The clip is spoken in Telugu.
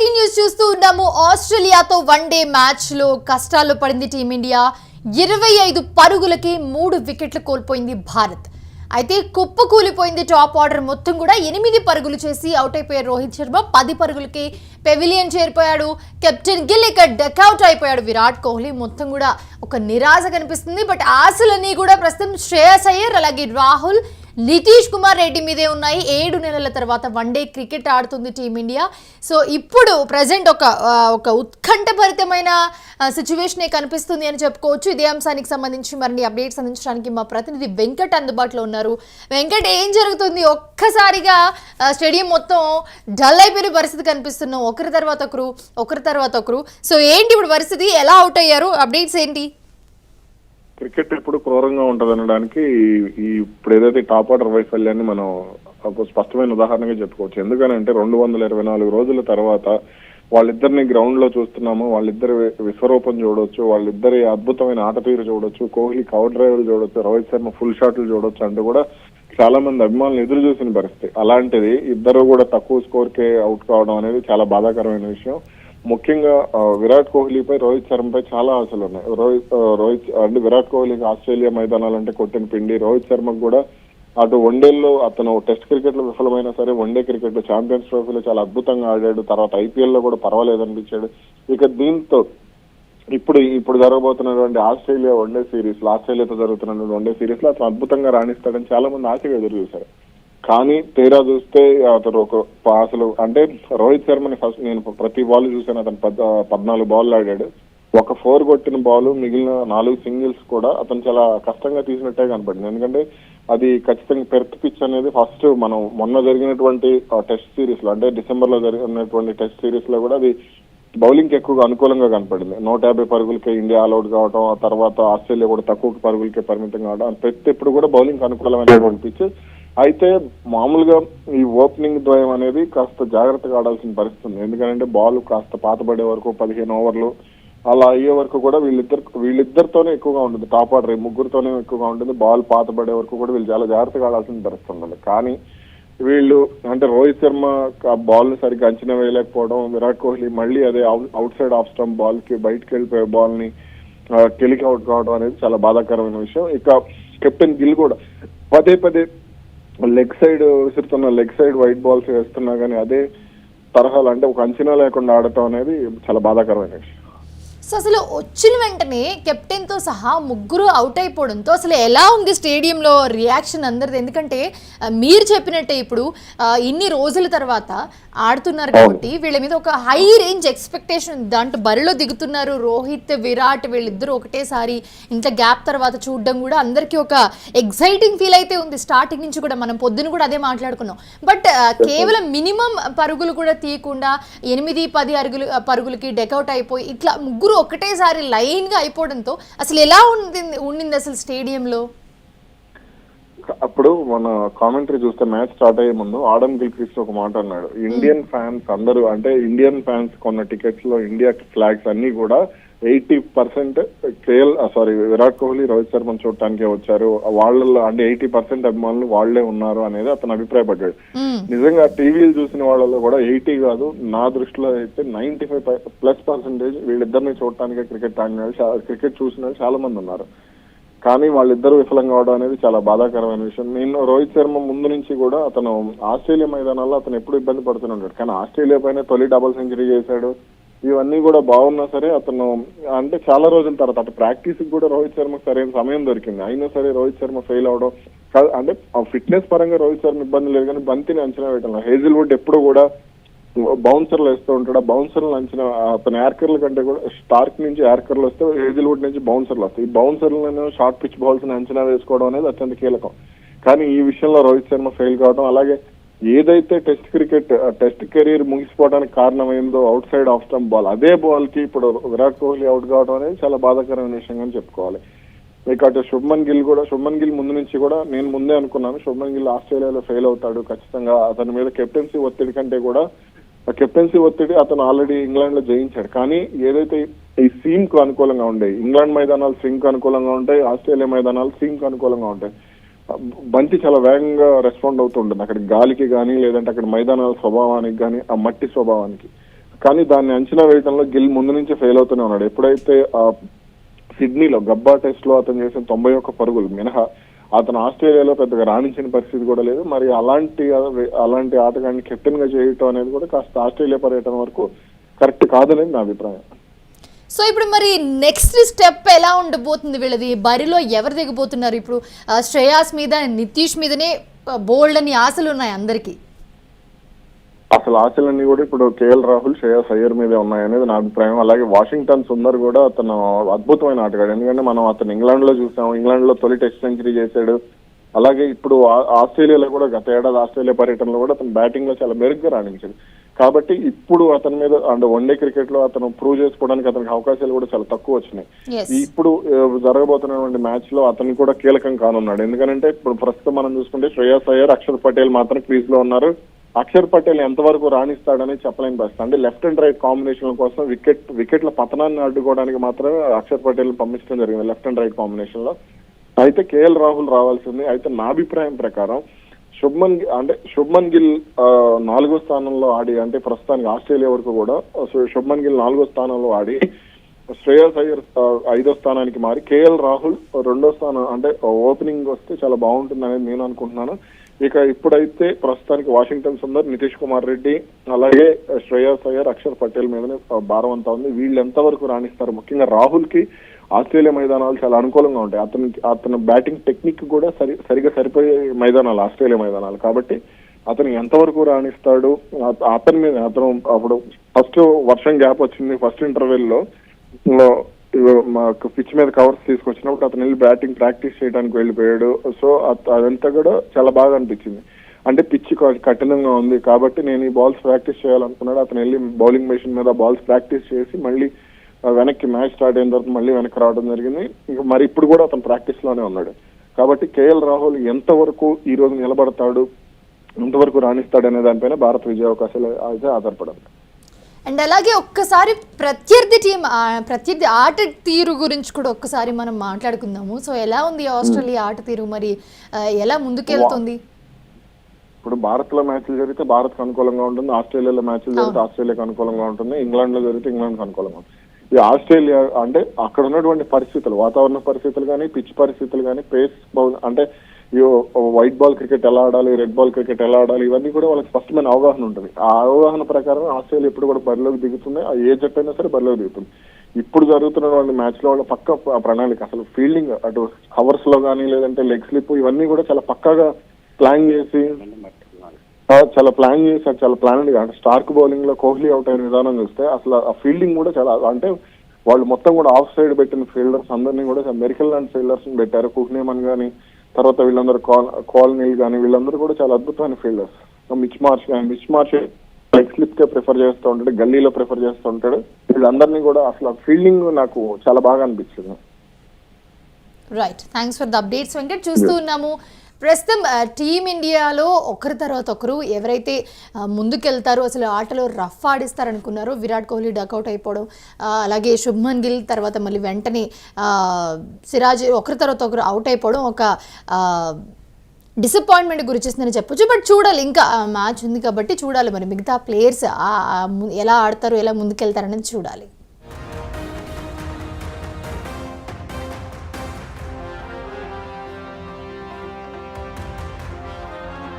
బ్రేకింగ్ న్యూస్ చూస్తూ ఉన్నాము. ఆస్ట్రేలియాతో వన్డే మ్యాచ్ లో కష్టాల్లో పడింది టీమిండియా. 25 పరుగులకి 3 వికెట్లు కోల్పోయింది భారత్. అయితే కుప్పు కూలిపోయింది టాప్ ఆర్డర్ మొత్తం కూడా. 8 పరుగులు చేసి అవుట్ అయిపోయారు రోహిత్ శర్మ. 10 పరుగులకి పెవిలియన్ చేరిపోయాడు కెప్టెన్ గిల్. ఇక డక్అవుట్ అయిపోయాడు విరాట్ కోహ్లీ. మొత్తం కూడా ఒక నిరాశ కనిపిస్తుంది. బట్ ఆశలన్నీ కూడా ప్రస్తుతం శ్రేయస్ అయ్యర్ అలాగే రాహుల్, నితీష్ కుమార్ రెడ్డి మీదే ఉన్నాయి. 7 నెలల తర్వాత వన్డే క్రికెట్ ఆడుతుంది టీమిండియా. సో ఇప్పుడు ప్రజెంట్ ఒక ఉత్కంఠభరితమైన సిచ్యువేషనే కనిపిస్తుంది అని చెప్పుకోవచ్చు. ఇదే అంశానికి సంబంధించి మరిన్ని అప్డేట్స్ అందించడానికి మా ప్రతినిధి వెంకట్ అందుబాటులో ఉన్నారు. వెంకట్, ఏం జరుగుతుంది? ఒక్కసారిగా స్టేడియం మొత్తం డల్ అయిపోయిన పరిస్థితి కనిపిస్తున్నాం. ఒకరి తర్వాత ఒకరు. సో ఏంటి ఇప్పుడు పరిస్థితి? ఎలా అవుట్ అయ్యారు? అప్డేట్స్ ఏంటి? క్రికెట్ ఎప్పుడు క్రూరంగా ఉంటది అనడానికి ఇప్పుడు ఏదైతే టాప్ ఆర్డర్ వైఫల్యాన్ని మనం ఒక స్పష్టమైన ఉదాహరణగా చెప్పుకోవచ్చు. ఎందుకనంటే 224 రోజుల తర్వాత వాళ్ళిద్దరిని గ్రౌండ్ లో చూస్తున్నాము. వాళ్ళిద్దరి విశ్వరూపం చూడొచ్చు, వాళ్ళిద్దరి అద్భుతమైన ఆట తీరు చూడొచ్చు, కోహ్లీ కవర్ డ్రైవ్లు చూడొచ్చు, రోహిత్ శర్మ ఫుల్ షాట్లు చూడొచ్చు అంటూ కూడా చాలా మంది అభిమానులు ఎదురు చూసిన పరిస్థితి. అలాంటిది ఇద్దరు కూడా తక్కువ స్కోర్ కే అవుట్ కావడం అనేది చాలా బాధాకరమైన విషయం. ముఖ్యంగా విరాట్ కోహ్లీపై, రోహిత్ శర్మపై చాలా ఆశలు ఉన్నాయి. రోహిత్ అంటే విరాట్ కోహ్లీకి ఆస్ట్రేలియా మైదానాలంటే కొట్టిన పిండి. రోహిత్ శర్మకు కూడా అటు వన్డేల్లో అతను టెస్ట్ క్రికెట్ లో విఫలమైనా సరే వన్డే క్రికెట్ లో ఛాంపియన్స్ ట్రోఫీలో చాలా అద్భుతంగా ఆడాడు. తర్వాత ఐపీఎల్ లో కూడా పర్వాలేదనిపించాడు. ఇక దీంతో ఇప్పుడు జరగబోతున్నటువంటి ఆస్ట్రేలియా వన్డే సిరీస్ లో, ఆస్ట్రేలియాతో జరుగుతున్నటువంటి వన్డే సిరీస్ లో అతను అద్భుతంగా రాణిస్తాడని చాలా మంది ఆశగా ఎదురు చూశారు. కానీ తీరా చూస్తే అతను అసలు అంటే రోహిత్ శర్మని ఫస్ట్ నేను ప్రతి బాల్ చూసాను. అతను 14 బాల్ ఆడాడు. ఒక 4 కొట్టిన బాల్, మిగిలిన 4 సింగిల్స్ కూడా అతను చాలా కష్టంగా తీసినట్టే కనపడింది. ఎందుకంటే అది ఖచ్చితంగా పెర్త్ పిచ్ అనేది ఫస్ట్ మనం మొన్న జరిగినటువంటి టెస్ట్ సిరీస్ లో, అంటే డిసెంబర్ లో జరిగినటువంటి టెస్ట్ సిరీస్ లో కూడా అది బౌలింగ్ ఎక్కువగా అనుకూలంగా కనపడింది. 150 పరుగులకే ఇండియా ఆల్అౌట్ కావడం, ఆ తర్వాత ఆస్ట్రేలియా కూడా తక్కువ పరుగులకే పరిమితం కావడం, పెర్త్ ఎప్పుడు కూడా బౌలింగ్ అనుకూలమైనటువంటి పిచ్. అయితే మామూలుగా ఈ ఓపెనింగ్ ద్వయం అనేది కాస్త జాగ్రత్తగా ఆడాల్సిన పరిస్థితి ఉంది. ఎందుకంటే బాల్ కాస్త పాతబడే వరకు 15 ఓవర్లు అలా అయ్యే వరకు కూడా వీళ్ళిద్దరితోనే ఎక్కువగా ఉంటుంది. టాప్ ఆర్డర్ ముగ్గురితోనే ఎక్కువగా ఉంటుంది. బాల్ పాతబడే వరకు కూడా వీళ్ళు చాలా జాగ్రత్తగా ఆడాల్సిన పరిస్థితి ఉంటుంది. కానీ వీళ్ళు అంటే రోహిత్ శర్మ బాల్ ని సరిగ్గా అంచనా వేయలేకపోవడం, విరాట్ కోహ్లీ మళ్ళీ అదే out side off stump ball కి బయటకు వెళ్ళిపోయే బాల్ ని కెలికి అవుట్ కావడం అనేది చాలా బాధాకరమైన విషయం. ఇక కెప్టెన్ గిల్ కూడా పదే లెగ్ సైడ్ విసురుతున్న, లెగ్ సైడ్ వైట్ బాల్స్ వేస్తున్నా కానీ అదే తరహాలు అంటే ఒక అంచనా లేకుండా ఆడటం అనేది చాలా బాధాకరమైన విషయం. సో అసలు వచ్చిన వెంటనే కెప్టెన్తో సహా ముగ్గురు అవుట్ అయిపోవడంతో అసలు ఎలా ఉంది స్టేడియంలో రియాక్షన్ అందరిది? ఎందుకంటే మీరు చెప్పినట్టే ఇప్పుడు ఇన్ని రోజుల తర్వాత ఆడుతున్నారు కాబట్టి వీళ్ళ మీద ఒక హై రేంజ్ ఎక్స్పెక్టేషన్ దాంట్లో బరిలో దిగుతున్నారు. రోహిత్, విరాట్ వీళ్ళిద్దరూ ఒకటేసారి ఇంత గ్యాప్ తర్వాత చూడడం కూడా అందరికీ ఒక ఎగ్జైటింగ్ ఫీల్ అయితే ఉంది. స్టార్టింగ్ నుంచి కూడా మనం పొద్దున కూడా అదే మాట్లాడుకున్నాం. బట్ కేవలం మినిమం పరుగులు కూడా తీయకుండా 8-10 పరుగులకి డెకౌట్ అయిపోయి ఇట్లా ముగ్గురు ఒకటేసారి లైన్ గా అయిపోవడంతో అసలు ఎలా ఉండింది అసలు స్టేడియంలో? అప్పుడు మన కామెంటరీ చూస్తే మ్యాచ్ స్టార్ట్ అయ్యే ముందు ఆడమ్ గిల్క్రిస్ట్ ఒక మాట అన్నాడు. ఇండియన్ ఫ్యాన్స్ అందరూ అంటే ఇండియన్ ఫ్యాన్స్ కొన్న టికెట్స్ లో ఇండియా ఫ్లాగ్స్ అన్ని కూడా 80% విరాట్ కోహ్లీ, రోహిత్ శర్మను చూడటానికే వచ్చారు. వాళ్ళలో అంటే 80% అభిమానులు వాళ్లే ఉన్నారు అనేది అతను అభిప్రాయపడ్డాడు. నిజంగా టీవీలు చూసిన వాళ్ళలో కూడా 80 కాదు, నా దృష్టిలో అయితే 95+% వీళ్ళిద్దరిని చూడటానికే క్రికెట్ చూసిన చాలా మంది ఉన్నారు. కానీ వాళ్ళిద్దరూ విఫలం కావడం అనేది చాలా బాధాకరమైన విషయం. నేను రోహిత్ శర్మ ముందు నుంచి కూడా అతను ఆస్ట్రేలియా మైదానాల్లో అతను ఎప్పుడు ఇబ్బంది పడుతున్నాడు. కానీ ఆస్ట్రేలియా పైన తొలి డబుల్ సెంచరీ చేశాడు. ఇవన్నీ కూడా బాగున్నా సరే అతను అంటే చాలా రోజుల తర్వాత అటు ప్రాక్టీస్ కూడా రోహిత్ శర్మకు సరైన సమయం దొరికింది. అయినా సరే రోహిత్ శర్మ ఫెయిల్ అవడం అంటే ఫిట్నెస్ పరంగా రోహిత్ శర్మ ఇబ్బంది లేదు, కానీ బంతిని అంచనా వేయటం. హేజిల్వుడ్ ఎప్పుడు కూడా బౌన్సర్లు వేస్తూ ఉంటాడు. ఆ బౌన్సర్లు అంచనా అతను యార్కర్ల కంటే కూడా స్టార్క్ నుంచి యార్కర్లు వస్తే హేజిల్వుడ్ నుంచి బౌన్సర్లు వస్తాయి. ఈ బౌన్సర్లను షార్ట్ పిచ్ బాల్స్ ని అంచనా వేసుకోవడం అనేది అత్యంత కీలకం. కానీ ఈ విషయంలో రోహిత్ శర్మ ఫెయిల్ కావడం, అలాగే ఏదైతే టెస్ట్ కెరీర్ ముగిసిపోవడానికి కారణమైందో outside off stump ball, అదే బాల్ కి ఇప్పుడు విరాట్ కోహ్లీ అవుట్ కావడం అనేది చాలా బాధాకరమైన విషయంగా చెప్పుకోవాలి. ఇక అటు శుభ్మన్ గిల్ ముందు నుంచి కూడా నేను ముందే అనుకున్నాను శుభ్మన్ గిల్ ఆస్ట్రేలియాలో ఫెయిల్ అవుతాడు ఖచ్చితంగా. అతని మీద కెప్టెన్సీ ఒత్తిడి కంటే కూడా అతను ఆల్రెడీ ఇంగ్లాండ్ లో జయించాడు. కానీ ఏదైతే ఈ సీమ్ కు అనుకూలంగా ఉండేవి, ఇంగ్లాండ్ మైదానాలు స్వింగ్ కు అనుకూలంగా ఉంటాయి, ఆస్ట్రేలియా మైదానాలు సీమ్ కు అనుకూలంగా ఉంటాయి. బంతి చాలా వేగంగా రెస్పాండ్ అవుతూ ఉంటుంది అక్కడ గాలికి కానీ, లేదంటే అక్కడ మైదానాల స్వభావానికి కానీ, ఆ మట్టి స్వభావానికి. కానీ దాన్ని అంచనా వేయడంలో గిల్ ముందు నుంచి ఫెయిల్ అవుతూనే ఉన్నాడు. ఎప్పుడైతే సిడ్నీలో గబ్బా టెస్ట్ లో అతను చేసిన 91 పరుగులు మినహా అతను ఆస్ట్రేలియాలో పెద్దగా రాణించిన పరిస్థితి కూడా లేదు. మరి అలాంటి ఆటగాడిని కెప్టెన్ గా చేయటం అనేది కూడా కాస్త ఆస్ట్రేలియా పర్యటన వరకు కరెక్ట్ కాదనేది నా అభిప్రాయం. సో ఇప్పుడు మరి నెక్స్ట్ స్టెప్ ఎలా ఉండబోతుంది వీళ్ళది? బరిలో ఎవరు దిగబోతున్నారు? ఇప్పుడు శ్రేయాస్ మీద, నితీష్ మీదనే బోల్డ్ అని ఆశలు ఉన్నాయి అందరికీ. అసలు ఆశలన్నీ కూడా ఇప్పుడు కేఎల్ రాహుల్, శ్రేయాస్ అయ్యర్ మీదే ఉన్నాయనేది నా అభిప్రాయం. అలాగే వాషింగ్టన్ సుందర్ కూడా అతను అద్భుతమైన ఆటగాడు. ఎందుకంటే మనం అతను ఇంగ్లాండ్ లో చూసాం, ఇంగ్లాండ్ లో తొలి టెస్ట్ సెంచరీ చేశాడు. అలాగే ఇప్పుడు ఆస్ట్రేలియాలో కూడా గత ఏడాది ఆస్ట్రేలియా పర్యటనలో కూడా అతను బ్యాటింగ్ లో చాలా మెరుగ్గా రాణించాడు. కాబట్టి ఇప్పుడు అతని మీద అంటే వన్డే క్రికెట్ లో అతను ప్రూవ్ చేసుకోవడానికి అతనికి అవకాశాలు కూడా చాలా తక్కువ వచ్చినాయి. ఇప్పుడు జరగబోతున్నటువంటి మ్యాచ్ లో అతను కూడా కీలకం కానున్నాడు. ఎందుకంటే ఇప్పుడు ప్రస్తుతం మనం చూసుకుంటే శ్రేయాస్ అయ్యర్, అక్షర్ పటేల్ మాత్రం క్రీజ్ లో ఉన్నారు. అక్షర్ పటేల్ ఎంతవరకు రాణిస్తాడని చెప్పలేని పరిస్థితి. అంటే లెఫ్ట్ అండ్ రైట్ కాంబినేషన్ కోసం వికెట్ల పతనాన్ని అడ్డుకోవడానికి మాత్రమే అక్షర్ పటేల్ పంపించడం జరిగింది లెఫ్ట్ అండ్ రైట్ కాంబినేషన్ లో. అయితే కేఎల్ రాహుల్ రావాల్సింది. అయితే నా అభిప్రాయం ప్రకారం శుభ్మన్ గిల్ 4వ స్థానంలో ఆడి, అంటే ప్రస్తుతానికి ఆస్ట్రేలియా వరకు కూడా శుభ్మన్ గిల్ 4వ స్థానంలో ఆడి, శ్రేయాస్ అయ్యర్ 5వ స్థానానికి మారి కేఎల్ రాహుల్ 2వ స్థానం అంటే ఓపెనింగ్ వస్తే చాలా బాగుంటుంది అనేది నేను అనుకుంటున్నాను. ఇక ఇప్పుడైతే ప్రస్తుతానికి వాషింగ్టన్ సుందర్, నితీష్ కుమార్ రెడ్డి, అలాగే శ్రేయాస్ అయ్యర్, అక్షర్ పటేల్ మీదనే భారం అంతా ఉంది. వీళ్ళు ఎంతవరకు రాణిస్తారు? ముఖ్యంగా రాహుల్ కి ఆస్ట్రేలియా మైదానాలు చాలా అనుకూలంగా ఉంటాయి. అతను బ్యాటింగ్ టెక్నిక్ కూడా సరిగా సరిపోయే మైదానాలు ఆస్ట్రేలియా మైదానాలు. కాబట్టి అతను ఎంతవరకు రాణిస్తాడు అతని మీద. అతను అప్పుడు ఫస్ట్ వర్షం గ్యాప్ వచ్చింది, ఫస్ట్ ఇంటర్వెల్ లో మాకు పిచ్ మీద కవర్స్ తీసుకొచ్చినప్పుడు అతను వెళ్ళి బ్యాటింగ్ ప్రాక్టీస్ చేయడానికి వెళ్ళిపోయాడు. సో అదంతా కూడా చాలా బాగా అనిపించింది. అంటే పిచ్ కఠినంగా ఉంది కాబట్టి నేను ఈ బాల్స్ ప్రాక్టీస్ చేయాలనుకున్నాడు. అతను వెళ్ళి బౌలింగ్ మెషిన్ మీద బాల్స్ ప్రాక్టీస్ చేసి మళ్ళీ వెనక్కి మ్యాచ్ స్టార్ట్ అయిన తర్వాత మళ్ళీ వెనక్కి రావడం జరిగింది. ఇంకా మరి ఇప్పుడు కూడా అతను ప్రాక్టీస్ లోనే ఉన్నాడు. కాబట్టి కేఎల్ రాహుల్ ఎంతవరకు ఈ రోజు నిలబడతాడు, ఎంతవరకు రాణిస్తాడు అనే దానిపైన భారత్ విజయ అవకాశాలు అయితే ఆధారపడాలి. అండ్ అలాగే ఒక్కసారి ప్రత్యర్థి ఆట తీరు గురించి కూడా ఒక్కసారి మనం మాట్లాడుకుందాము. సో ఎలా ఉంది ఆస్ట్రేలియా ఆట తీరు, మరి ఎలా ముందుకెళ్తుంది? ఇప్పుడు భారత్ లో మ్యాచ్లు జరిగితే భారత్ కు అనుకూలంగా ఉంటుంది, ఆస్ట్రేలియాలో మ్యాచ్లు జరిగితే ఆస్ట్రేలియాకు అనుకూలంగా ఉంటుంది, ఇంగ్లాండ్ లో జరిగితే ఇంగ్లాండ్ కు అనుకూలంగా ఉంటుంది. ఈ ఆస్ట్రేలియా అంటే అక్కడ ఉన్నటువంటి పరిస్థితులు, వాతావరణ పరిస్థితులు కానీ, పిచ్ పరిస్థితులు కానీ, పేస్ బౌల్ అంటే వైట్ బాల్ క్రికెట్ ఎలా ఆడాలి, రెడ్ బాల్ క్రికెట్ ఎలా ఆడాలి, ఇవన్నీ కూడా వాళ్ళకి స్పష్టమైన అవగాహన ఉంటుంది. ఆ అవగాహన ప్రకారం ఆస్ట్రేలియా ఇప్పుడు కూడా బరిలోకి దిగుతుంది. ఏ జట్టు అయినా సరే బరిలోకి దిగుతుంది. ఇప్పుడు జరుగుతున్నటువంటి మ్యాచ్ లో వాళ్ళ పక్క ప్రణాళిక, అసలు ఫీల్డింగ్ అటు కవర్స్ లో కానీ లేదంటే లెగ్ స్లిప్ ఇవన్నీ కూడా చాలా పక్కాగా ప్లాన్ చేసి చాలా ప్లాన్ అంటే స్టార్క్ బౌలింగ్ లో కోహ్లీ అవుట్ అయిన విధానం చూస్తే అసలు ఆ ఫీల్డింగ్ కూడా చాలా, అంటే వాళ్ళు మొత్తం కూడా ఆఫ్ సైడ్ పెట్టిన ఫీల్డర్స్ అందరినీ కూడా మెరికల్ లాంటి ఫీల్డర్స్ పెట్టారు. కుహ్నేమన్ కానీ, తర్వాత వీళ్ళందరూ కాలనీల్ కానీ, వీళ్ళందరూ కూడా చాలా అద్భుతమైన fielders. Mitch Marsh leg slip కే ప్రిఫర్ చేస్తూ ఉంటాడు, గల్లీలో ప్రిఫర్ చేస్తూ ఉంటాడు. వీళ్ళందరినీ కూడా అసలు ఫీల్డింగ్ నాకు చాలా బాగా అనిపించింది. Right, thanks for the updates Venkat. చూస్తూ ఉన్నాము ప్రస్తుతం టీమిండియాలో ఒకరి తర్వాత ఒకరు ఎవరైతే ముందుకెళ్తారో, అసలు ఆటలో రఫ్ ఆడిస్తారనుకున్నారో, విరాట్ కోహ్లీ డకౌట్ అయిపోవడం, అలాగే శుభ్మన్ గిల్ తర్వాత మళ్ళీ వెంటనే సిరాజ్ ఒకరి తర్వాత ఒకరు అవుట్ అయిపోవడం ఒక డిసప్పాయింట్మెంట్ గురి చేస్తుందని చెప్పొచ్చు. బట్ చూడాలి, ఇంకా మ్యాచ్ ఉంది కాబట్టి చూడాలి మరి మిగతా ప్లేయర్స్ ఎలా ఆడతారు, ఎలా ముందుకెళ్తారనేది చూడాలి.